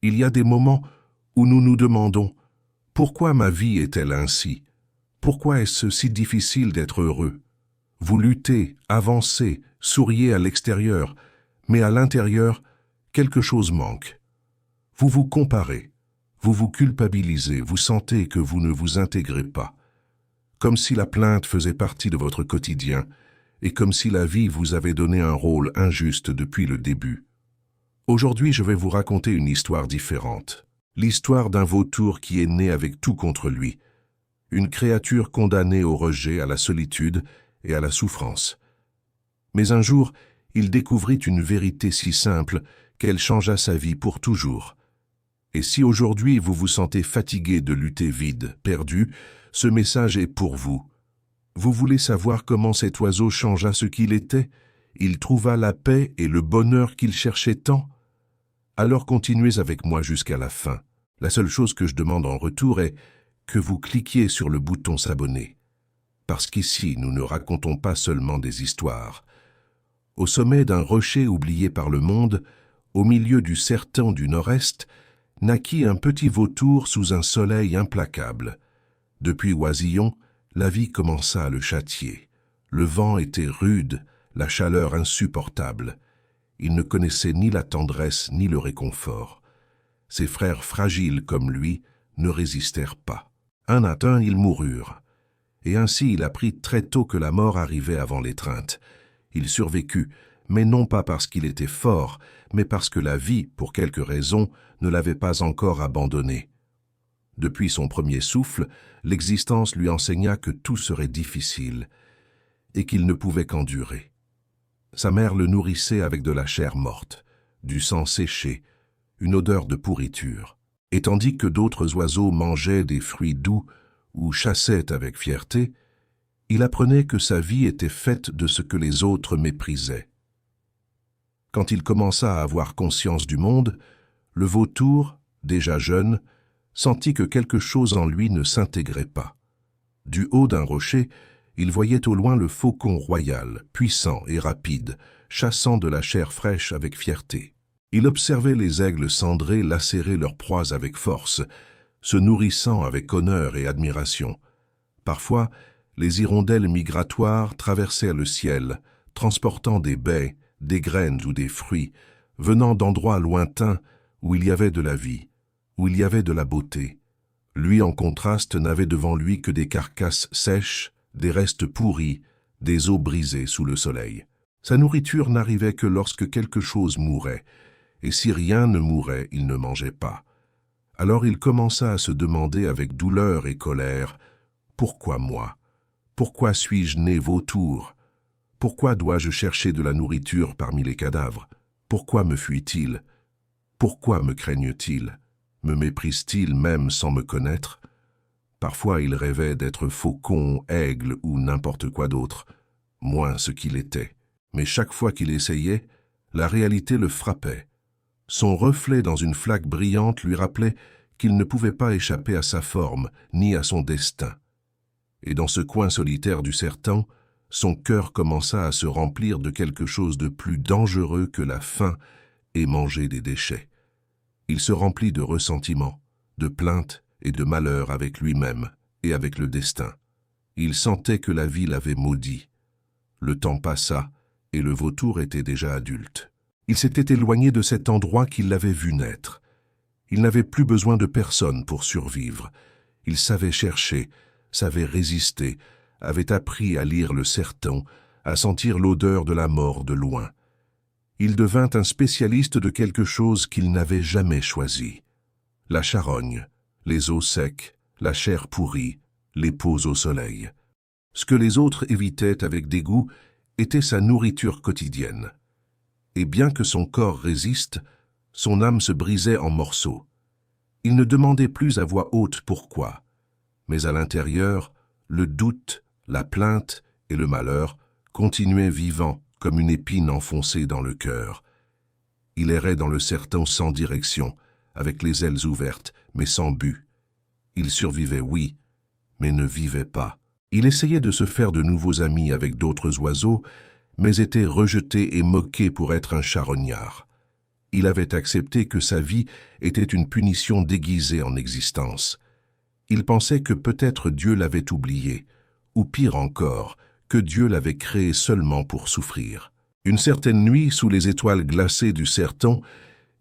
Il y a des moments où nous nous demandons « Pourquoi ma vie est-elle ainsi? Pourquoi est-ce si difficile d'être heureux ?» Vous luttez, avancez, souriez à l'extérieur, mais à l'intérieur, quelque chose manque. Vous vous comparez, vous vous culpabilisez, vous sentez que vous ne vous intégrez pas. Comme si la plainte faisait partie de votre quotidien et comme si la vie vous avait donné un rôle injuste depuis le début. Aujourd'hui, je vais vous raconter une histoire différente. L'histoire d'un vautour qui est né avec tout contre lui. Une créature condamnée au rejet, à la solitude et à la souffrance. Mais un jour, il découvrit une vérité si simple qu'elle changea sa vie pour toujours. Et si aujourd'hui vous vous sentez fatigué de lutter vide, perdu, ce message est pour vous. Vous voulez savoir comment cet oiseau changea ce qu'il était? Il trouva la paix et le bonheur qu'il cherchait tant? Alors continuez avec moi jusqu'à la fin. La seule chose que je demande en retour est que vous cliquiez sur le bouton s'abonner. Parce qu'ici, nous ne racontons pas seulement des histoires. Au sommet d'un rocher oublié par le monde, au milieu du sertan du nord-est, naquit un petit vautour sous un soleil implacable. Depuis Oisillon, la vie commença à le châtier. Le vent était rude, la chaleur insupportable. Il ne connaissait ni la tendresse ni le réconfort. Ses frères fragiles comme lui ne résistèrent pas. Un à un, ils moururent. Et ainsi il apprit très tôt que la mort arrivait avant l'étreinte. Il survécut, mais non pas parce qu'il était fort, mais parce que la vie, pour quelque raison, ne l'avait pas encore abandonné. Depuis son premier souffle, l'existence lui enseigna que tout serait difficile et qu'il ne pouvait qu'endurer. Sa mère le nourrissait avec de la chair morte, du sang séché, une odeur de pourriture. Et tandis que d'autres oiseaux mangeaient des fruits doux ou chassaient avec fierté, il apprenait que sa vie était faite de ce que les autres méprisaient. Quand il commença à avoir conscience du monde, le vautour, déjà jeune, sentit que quelque chose en lui ne s'intégrait pas. Du haut d'un rocher, il voyait au loin le faucon royal, puissant et rapide, chassant de la chair fraîche avec fierté. Il observait les aigles cendrés lacérer leurs proies avec force, se nourrissant avec honneur et admiration. Parfois, les hirondelles migratoires traversaient le ciel, transportant des baies, des graines ou des fruits, venant d'endroits lointains où il y avait de la vie, où il y avait de la beauté. Lui, en contraste, n'avait devant lui que des carcasses sèches, des restes pourris, des os brisés sous le soleil. Sa nourriture n'arrivait que lorsque quelque chose mourait, et si rien ne mourait, il ne mangeait pas. Alors il commença à se demander avec douleur et colère, « Pourquoi moi? Pourquoi suis-je né vautour? Pourquoi dois-je chercher de la nourriture parmi les cadavres? Pourquoi me fuit-il? Pourquoi me craignent-ils? Me méprisent-ils même sans me connaître? » Parfois il rêvait d'être faucon, aigle ou n'importe quoi d'autre, moins ce qu'il était. Mais chaque fois qu'il essayait, la réalité le frappait. Son reflet dans une flaque brillante lui rappelait qu'il ne pouvait pas échapper à sa forme, ni à son destin. Et dans ce coin solitaire du sertan, son cœur commença à se remplir de quelque chose de plus dangereux que la faim et manger des déchets. Il se remplit de ressentiment, de plaintes et de malheur avec lui-même et avec le destin. Il sentait que la vie l'avait maudit. Le temps passa et le vautour était déjà adulte. Il s'était éloigné de cet endroit qui l'avait vu naître. Il n'avait plus besoin de personne pour survivre. Il savait chercher, savait résister, avait appris à lire le sertan, à sentir l'odeur de la mort de loin. Il devint un spécialiste de quelque chose qu'il n'avait jamais choisi. La charogne, les os secs, la chair pourrie, les peaux au soleil. Ce que les autres évitaient avec dégoût était sa nourriture quotidienne. Et bien que son corps résiste, son âme se brisait en morceaux. Il ne demandait plus à voix haute pourquoi, mais à l'intérieur, le doute, la plainte et le malheur continuaient vivants comme une épine enfoncée dans le cœur. Il errait dans le sertan sans direction, avec les ailes ouvertes, mais sans but. Il survivait, oui, mais ne vivait pas. Il essayait de se faire de nouveaux amis avec d'autres oiseaux, mais était rejeté et moqué pour être un charognard. Il avait accepté que sa vie était une punition déguisée en existence. Il pensait que peut-être Dieu l'avait oublié, ou pire encore, que Dieu l'avait créé seulement pour souffrir. Une certaine nuit, sous les étoiles glacées du serton,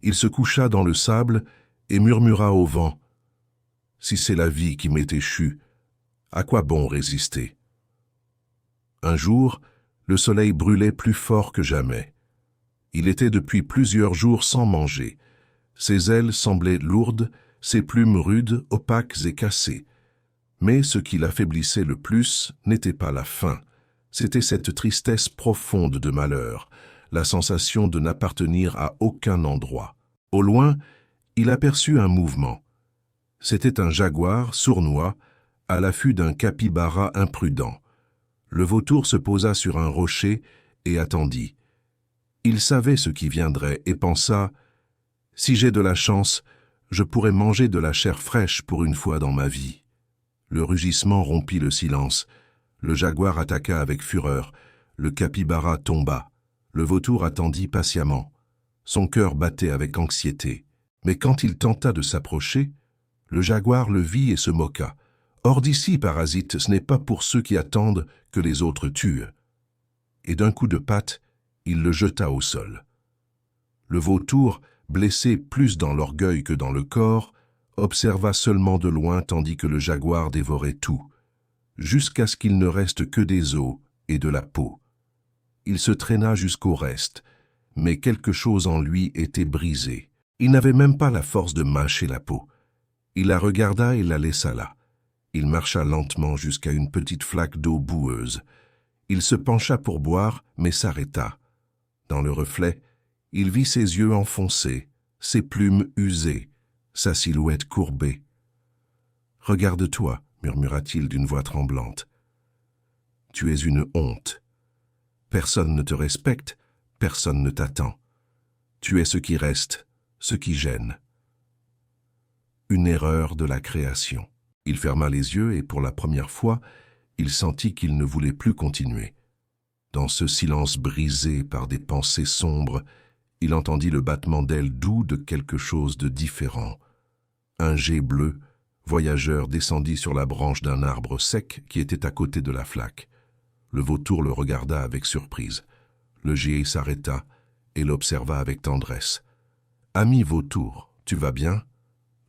il se coucha dans le sable et murmura au vent « Si c'est la vie qui m'est échue, à quoi bon résister ?» Un jour, le soleil brûlait plus fort que jamais. Il était depuis plusieurs jours sans manger. Ses ailes semblaient lourdes, ses plumes rudes, opaques et cassées. Mais ce qui l'affaiblissait le plus n'était pas la faim, c'était cette tristesse profonde de malheur, la sensation de n'appartenir à aucun endroit. Au loin, il aperçut un mouvement. C'était un jaguar sournois, à l'affût d'un capybara imprudent. Le vautour se posa sur un rocher et attendit. Il savait ce qui viendrait et pensa « Si j'ai de la chance, je pourrais manger de la chair fraîche pour une fois dans ma vie. » Le rugissement rompit le silence. Le jaguar attaqua avec fureur. Le capybara tomba. Le vautour attendit patiemment. Son cœur battait avec anxiété. Mais quand il tenta de s'approcher, le jaguar le vit et se moqua. « Hors d'ici, parasite, ce n'est pas pour ceux qui attendent que les autres tuent. » Et d'un coup de patte, il le jeta au sol. Le vautour, blessé plus dans l'orgueil que dans le corps, observa seulement de loin tandis que le jaguar dévorait tout, jusqu'à ce qu'il ne reste que des os et de la peau. Il se traîna jusqu'au reste, mais quelque chose en lui était brisé. Il n'avait même pas la force de mâcher la peau. Il la regarda et la laissa là. Il marcha lentement jusqu'à une petite flaque d'eau boueuse. Il se pencha pour boire, mais s'arrêta. Dans le reflet, il vit ses yeux enfoncés, ses plumes usées, sa silhouette courbée. « Regarde-toi, » murmura-t-il d'une voix tremblante. « Tu es une honte. Personne ne te respecte, personne ne t'attend. Tu es ce qui reste, ce qui gêne. » Une erreur de la création. Il ferma les yeux et pour la première fois, il sentit qu'il ne voulait plus continuer. Dans ce silence brisé par des pensées sombres, il entendit le battement d'ailes doux de quelque chose de différent. Un geai bleu, voyageur, descendit sur la branche d'un arbre sec qui était à côté de la flaque. Le vautour le regarda avec surprise. Le geai s'arrêta et l'observa avec tendresse. « Ami vautour, tu vas bien ?»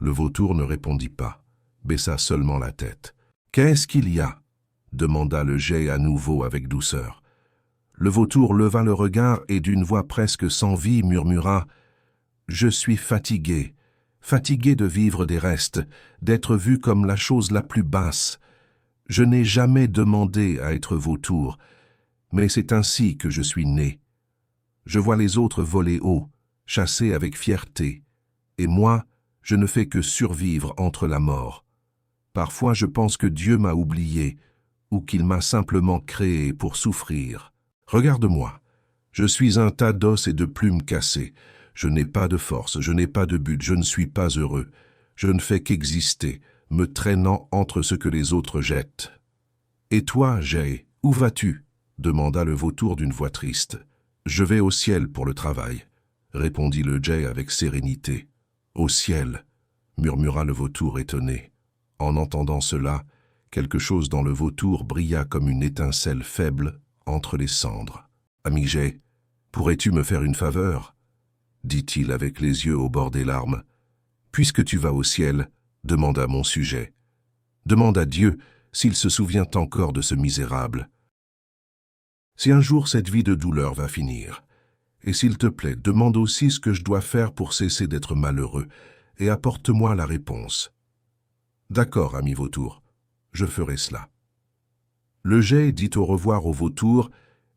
Le vautour ne répondit pas, baissa seulement la tête. « Qu'est-ce qu'il y a ?» demanda le geai à nouveau avec douceur. Le vautour leva le regard et d'une voix presque sans vie murmura « Je suis fatigué, fatigué de vivre des restes, d'être vu comme la chose la plus basse. Je n'ai jamais demandé à être vautour, mais c'est ainsi que je suis né. Je vois les autres voler haut, chasser avec fierté, et moi, je ne fais que survivre entre la mort. Parfois je pense que Dieu m'a oublié, ou qu'il m'a simplement créé pour souffrir. Regarde-moi, je suis un tas d'os et de plumes cassées. Je n'ai pas de force, je n'ai pas de but, je ne suis pas heureux. Je ne fais qu'exister, me traînant entre ce que les autres jettent. « Et toi, geai, où vas-tu » demanda le vautour d'une voix triste. « Je vais au ciel pour le travail » répondit le geai avec sérénité. « Au ciel » murmura le vautour étonné. En entendant cela, quelque chose dans le vautour brilla comme une étincelle faible entre les cendres. « Ami geai, pourrais-tu me faire une faveur ?» dit-il avec les yeux au bord des larmes. « Puisque tu vas au ciel, demanda mon sujet. Demande à Dieu s'il se souvient encore de ce misérable. Si un jour cette vie de douleur va finir, et s'il te plaît, demande aussi ce que je dois faire pour cesser d'être malheureux, et apporte-moi la réponse. » « D'accord, ami vautour, je ferai cela. » Le geai dit au revoir au vautour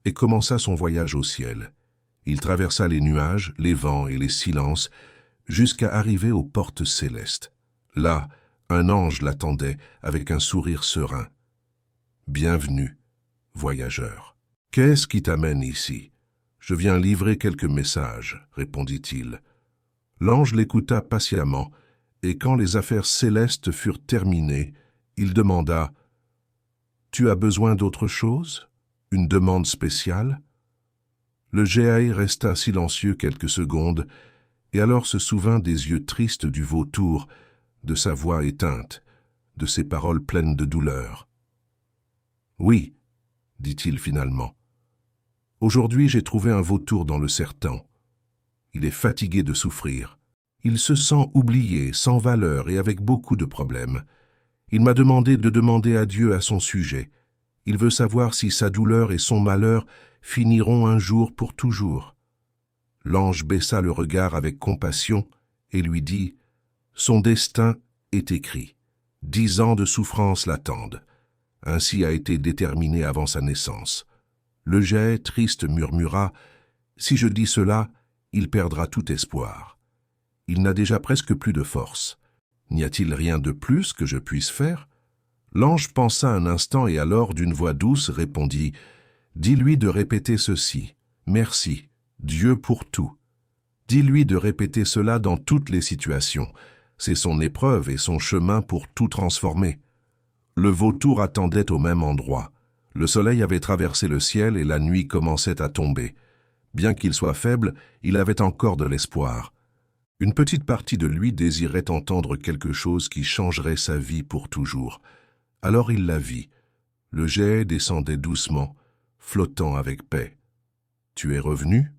et commença son voyage au ciel. Il traversa les nuages, les vents et les silences, jusqu'à arriver aux portes célestes. Là, un ange l'attendait avec un sourire serein. « Bienvenue, voyageur. »« Qu'est-ce qui t'amène ici ?»« Je viens livrer quelques messages, » répondit-il. L'ange l'écouta patiemment, et quand les affaires célestes furent terminées, il demanda « Tu as besoin d'autre chose? Une demande spéciale ?» Le geai resta silencieux quelques secondes, et alors se souvint des yeux tristes du vautour, de sa voix éteinte, de ses paroles pleines de douleur. « Oui, dit-il finalement. Aujourd'hui j'ai trouvé un vautour dans le sertant. Il est fatigué de souffrir. Il se sent oublié, sans valeur et avec beaucoup de problèmes. Il m'a demandé de demander à Dieu à son sujet. Il veut savoir si sa douleur et son malheur finiront un jour pour toujours. » L'ange baissa le regard avec compassion et lui dit « Son destin est écrit. 10 ans de souffrance l'attendent. Ainsi a été déterminé avant sa naissance. » Le geai, triste, murmura « Si je dis cela, il perdra tout espoir. Il n'a déjà presque plus de force. N'y a-t-il rien de plus que je puisse faire ?» L'ange pensa un instant et alors, d'une voix douce, répondit « Dis-lui de répéter ceci. Merci, Dieu pour tout. Dis-lui de répéter cela dans toutes les situations. C'est son épreuve et son chemin pour tout transformer. » Le vautour attendait au même endroit. Le soleil avait traversé le ciel et la nuit commençait à tomber. Bien qu'il soit faible, il avait encore de l'espoir. Une petite partie de lui désirait entendre quelque chose qui changerait sa vie pour toujours. Alors il la vit. Le geai descendait doucement, flottant avec paix. « Tu es revenu ?»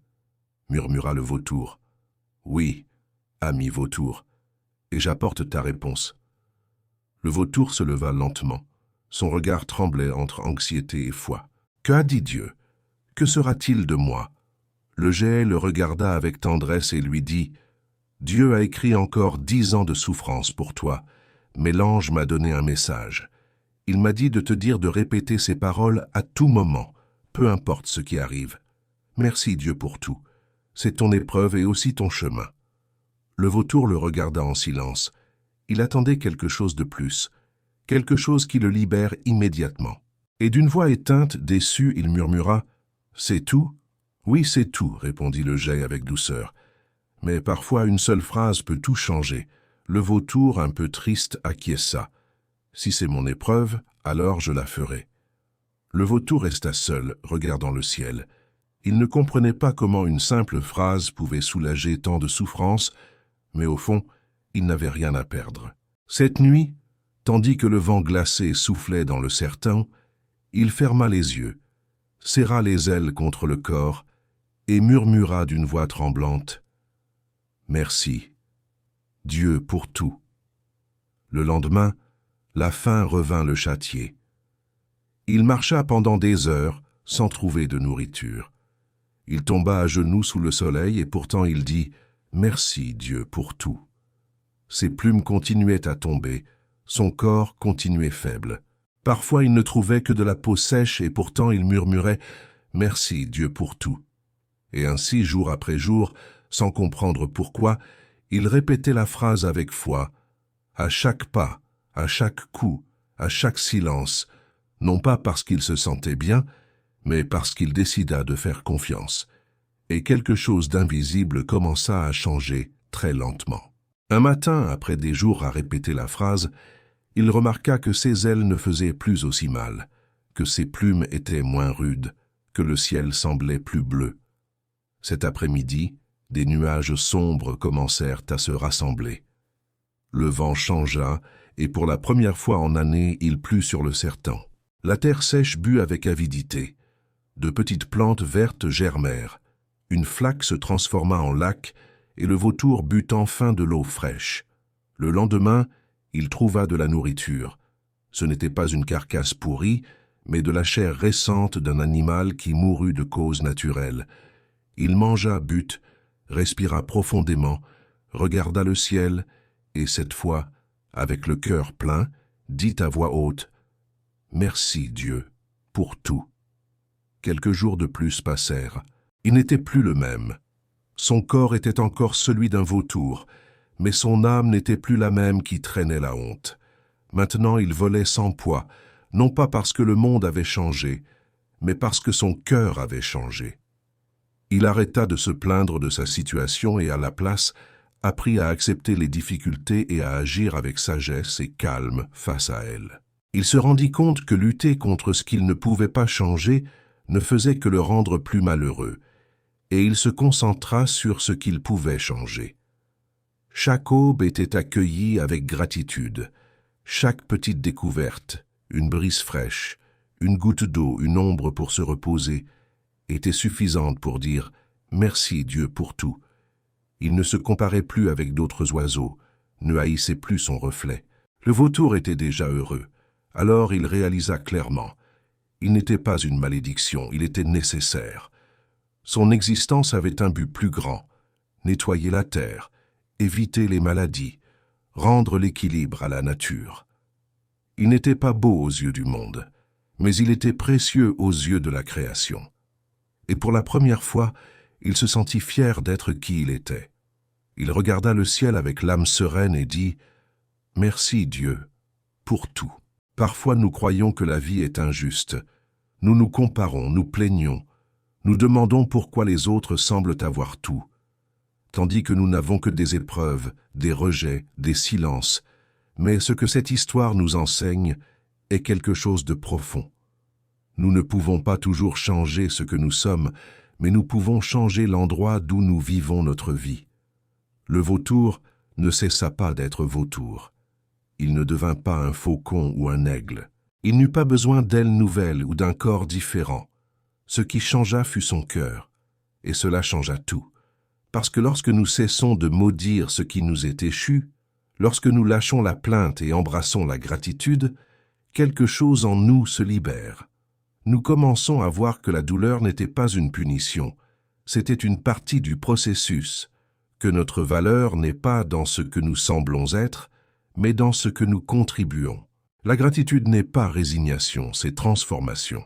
murmura le vautour. « Oui, ami vautour, et j'apporte ta réponse. » Le vautour se leva lentement. Son regard tremblait entre anxiété et foi. « Qu'a dit Dieu? Que sera-t-il de moi ?» Le geai le regarda avec tendresse et lui dit « Dieu a écrit encore 10 ans de souffrance pour toi, mais l'ange m'a donné un message. Il m'a dit de te dire de répéter ces paroles à tout moment, peu importe ce qui arrive. Merci Dieu pour tout. C'est ton épreuve et aussi ton chemin. » Le vautour le regarda en silence. Il attendait quelque chose de plus, quelque chose qui le libère immédiatement. Et d'une voix éteinte, déçue, il murmura « C'est tout ?» « Oui, c'est tout, » répondit le geai avec douceur. « Mais parfois une seule phrase peut tout changer. » Le vautour, un peu triste, acquiesça. « Si c'est mon épreuve, alors je la ferai. » Le vautour resta seul, regardant le ciel. Il ne comprenait pas comment une simple phrase pouvait soulager tant de souffrances, mais au fond, il n'avait rien à perdre. Cette nuit, tandis que le vent glacé soufflait dans le sertant, il ferma les yeux, serra les ailes contre le corps et murmura d'une voix tremblante « Merci, Dieu pour tout. » Le lendemain, la faim revint le châtier. Il marcha pendant des heures sans trouver de nourriture. Il tomba à genoux sous le soleil et pourtant il dit « Merci, Dieu, pour tout. » Ses plumes continuaient à tomber, son corps continuait faible. Parfois il ne trouvait que de la peau sèche et pourtant il murmurait « Merci, Dieu, pour tout. » Et ainsi, jour après jour, sans comprendre pourquoi, il répétait la phrase avec foi, à chaque pas, à chaque coup, à chaque silence, non pas parce qu'il se sentait bien, mais parce qu'il décida de faire confiance. Et quelque chose d'invisible commença à changer très lentement. Un matin, après des jours à répéter la phrase, il remarqua que ses ailes ne faisaient plus aussi mal, que ses plumes étaient moins rudes, que le ciel semblait plus bleu. Cet après-midi, des nuages sombres commencèrent à se rassembler. Le vent changea, et pour la première fois en année, il plut sur le sertant. La terre sèche but avec avidité. De petites plantes vertes germèrent. Une flaque se transforma en lac, et le vautour but enfin de l'eau fraîche. Le lendemain, il trouva de la nourriture. Ce n'était pas une carcasse pourrie, mais de la chair récente d'un animal qui mourut de cause naturelle. Il mangea, but, respira profondément, regarda le ciel, et cette fois, avec le cœur plein, dit à voix haute « Merci Dieu, pour tout. » Quelques jours de plus passèrent. Il n'était plus le même. Son corps était encore celui d'un vautour, mais son âme n'était plus la même qui traînait la honte. Maintenant il volait sans poids, non pas parce que le monde avait changé, mais parce que son cœur avait changé. Il arrêta de se plaindre de sa situation et à la place, apprit à accepter les difficultés et à agir avec sagesse et calme face à elles. Il se rendit compte que lutter contre ce qu'il ne pouvait pas changer ne faisait que le rendre plus malheureux, et il se concentra sur ce qu'il pouvait changer. Chaque aube était accueillie avec gratitude. Chaque petite découverte, une brise fraîche, une goutte d'eau, une ombre pour se reposer, était suffisante pour dire « Merci Dieu pour tout ». Il ne se comparait plus avec d'autres oiseaux, ne haïssait plus son reflet. Le vautour était déjà heureux. Alors il réalisa clairement. Il n'était pas une malédiction, il était nécessaire. Son existence avait un but plus grand, nettoyer la terre, éviter les maladies, rendre l'équilibre à la nature. Il n'était pas beau aux yeux du monde, mais il était précieux aux yeux de la création. Et pour la première fois, il se sentit fier d'être qui il était. Il regarda le ciel avec l'âme sereine et dit « Merci Dieu, pour tout ». Parfois nous croyons que la vie est injuste. Nous nous comparons, nous plaignons. Nous demandons pourquoi les autres semblent avoir tout, tandis que nous n'avons que des épreuves, des rejets, des silences. Mais ce que cette histoire nous enseigne est quelque chose de profond. Nous ne pouvons pas toujours changer ce que nous sommes, mais nous pouvons changer l'endroit d'où nous vivons notre vie. Le vautour ne cessa pas d'être vautour. Il ne devint pas un faucon ou un aigle. Il n'eut pas besoin d'ailes nouvelles ou d'un corps différent. Ce qui changea fut son cœur, et cela changea tout. Parce que lorsque nous cessons de maudire ce qui nous est échu, lorsque nous lâchons la plainte et embrassons la gratitude, quelque chose en nous se libère. Nous commençons à voir que la douleur n'était pas une punition, c'était une partie du processus, que notre valeur n'est pas dans ce que nous semblons être, mais dans ce que nous contribuons. La gratitude n'est pas résignation, c'est transformation.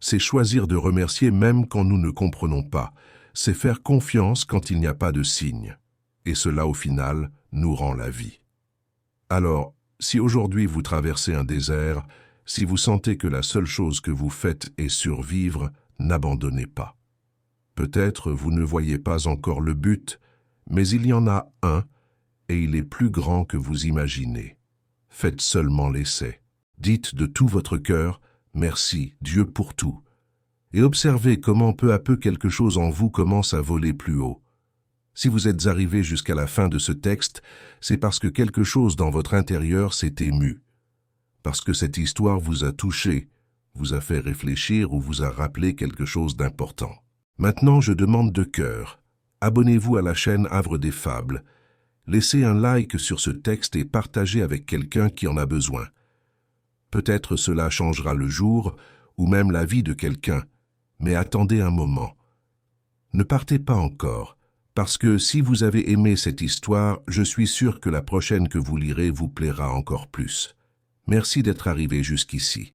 C'est choisir de remercier même quand nous ne comprenons pas, c'est faire confiance quand il n'y a pas de signe. Et cela, au final, nous rend la vie. Alors, si aujourd'hui vous traversez un désert, si vous sentez que la seule chose que vous faites est survivre, n'abandonnez pas. Peut-être vous ne voyez pas encore le but, mais il y en a un, et il est plus grand que vous imaginez. Faites seulement l'essai. Dites de tout votre cœur « Merci, Dieu pour tout ». Et observez comment peu à peu quelque chose en vous commence à voler plus haut. Si vous êtes arrivé jusqu'à la fin de ce texte, c'est parce que quelque chose dans votre intérieur s'est ému. Parce que cette histoire vous a touché, vous a fait réfléchir ou vous a rappelé quelque chose d'important. Maintenant, je demande de cœur, abonnez-vous à la chaîne Havre des Fables, laissez un like sur ce texte et partagez avec quelqu'un qui en a besoin. Peut-être cela changera le jour ou même la vie de quelqu'un, mais attendez un moment. Ne partez pas encore, parce que si vous avez aimé cette histoire, je suis sûr que la prochaine que vous lirez vous plaira encore plus. Merci d'être arrivé jusqu'ici.